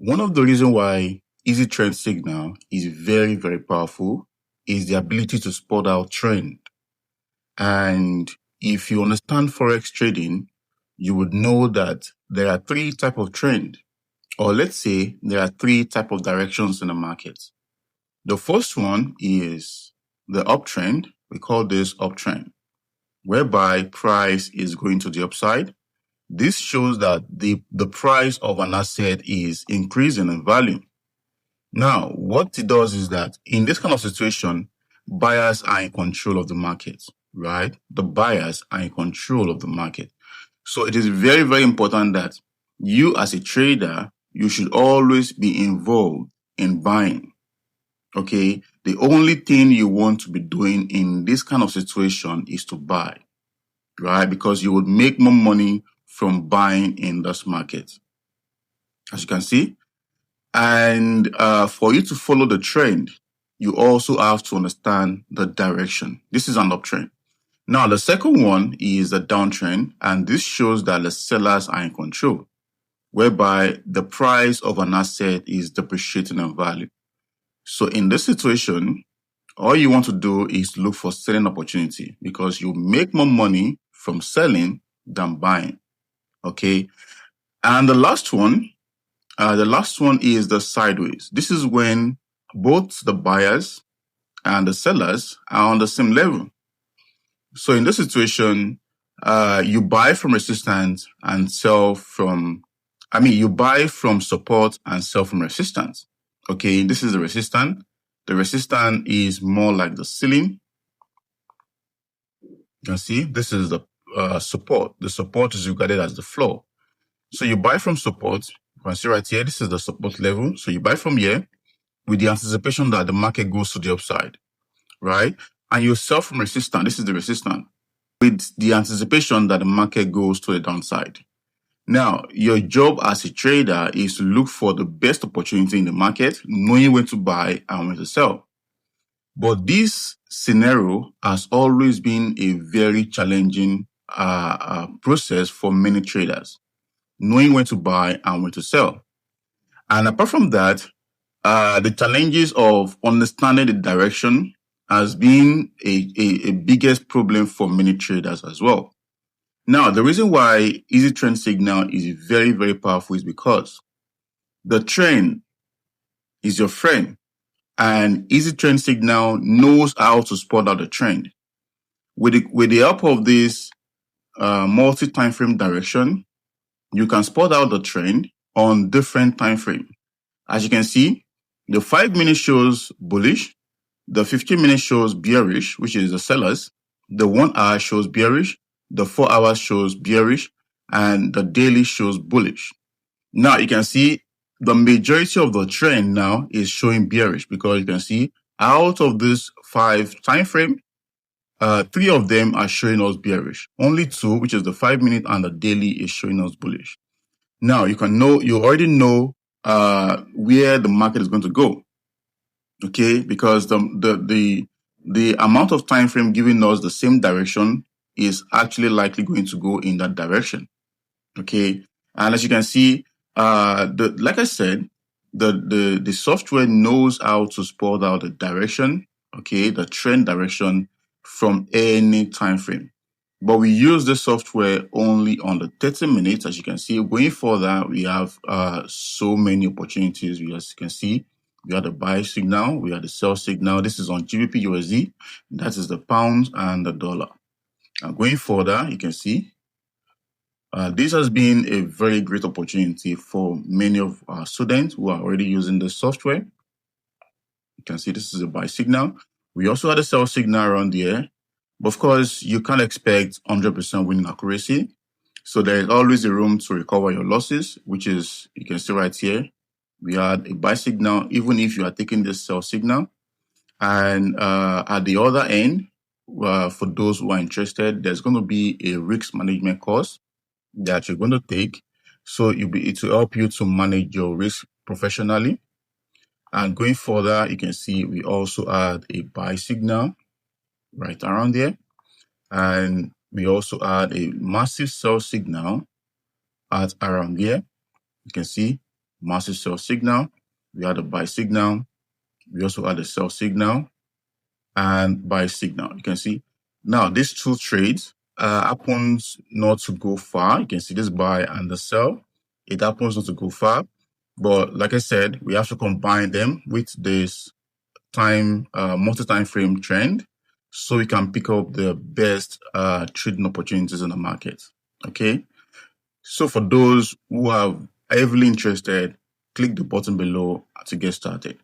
One of the reasons why easy trend signal is very, very powerful is the ability to spot out trend. And if you understand Forex trading, you would know that there are three types of trend, or let's say there are three types of directions in the market. The first one is the uptrend. We call this uptrend, whereby price is going to the upside. This shows that the price of an asset is increasing in value. Now, what it does is that in this kind of situation, buyers are in control of the market, right? The buyers are in control of the market. So it is very, very important that you as a trader, you should always be involved in buying. Okay. The only thing you want to be doing in this kind of situation is to buy, right? Because you would make more money from buying in this market, as you can see. And for you to follow the trend, you also have to understand the direction. This is an uptrend. Now, the second one is the downtrend, and this shows that the sellers are in control, whereby the price of an asset is depreciating in value. So in this situation, all you want to do is look for selling opportunity because you make more money from selling than buying. Okay. And the last one is the sideways. This is when both the buyers and the sellers are on the same level. So in this situation, you buy from resistance and you buy from support and sell from resistance. Okay, this is the resistance. The resistance is more like the ceiling. You can see this is the support. The support is regarded as the floor. So you buy from support. You can see right here, this is the support level. So you buy from here with the anticipation that the market goes to the upside, right? And you sell from resistance. This is the resistance with the anticipation that the market goes to the downside. Now, your job as a trader is to look for the best opportunity in the market, knowing when to buy and when to sell. But this scenario has always been a very challenging process for many traders, knowing when to buy and when to sell. And apart from that, the challenges of understanding the direction has been a biggest problem for many traders as well. Now, the reason why easy trend signal is very, very powerful is because the trend is your friend, and easy trend signal knows how to spot out the trend. With the help of this multi-time frame direction, you can spot out the trend on different time frame. As you can see, the 5-minute shows bullish, the 15-minute shows bearish, which is the sellers, the 1 hour shows bearish, the 4 hours shows bearish, and the daily shows bullish. Now you can see the majority of the trend now is showing bearish because you can see out of this 5 time frame, 3 of them are showing us bearish. Only 2, which is the 5-minute and the daily, is showing us bullish. Now you already know where the market is going to go. Okay, because the amount of time frame giving us the same direction is actually likely going to go in that direction. Okay, and as you can see, like I said, the software knows how to spot out the direction, okay, the trend direction from any time frame. But we use the software only on the 30 minutes. As you can see, going further, we have so many opportunities. As you can see, we have the buy signal, we have the sell signal. This is on GBP USD. That is the pound and the dollar. Going further, you can see this has been a very great opportunity for many of our students who are already using the software. You can see this is a buy signal. We also had a sell signal around here. But of course, you can't expect 100% winning accuracy. So there is always a room to recover your losses, which is, you can see right here, we had a buy signal, even if you are taking this sell signal. And at the other end, for those who are interested, there's going to be a risk management course that you're going to take. So it will help you to manage your risk professionally. And going further, you can see we also had a buy signal right around there. And we also had a massive sell signal at around here. You can see massive sell signal. We had a buy signal. We also had a sell signal and buy signal. You can see now these two trades happens not to go far. You can see this buy and the sell. It happens not to go far, but like I said, we have to combine them with this time multi-time frame trend so we can pick up the best trading opportunities in the market. Okay, so for those who are heavily interested, click the button below to get started.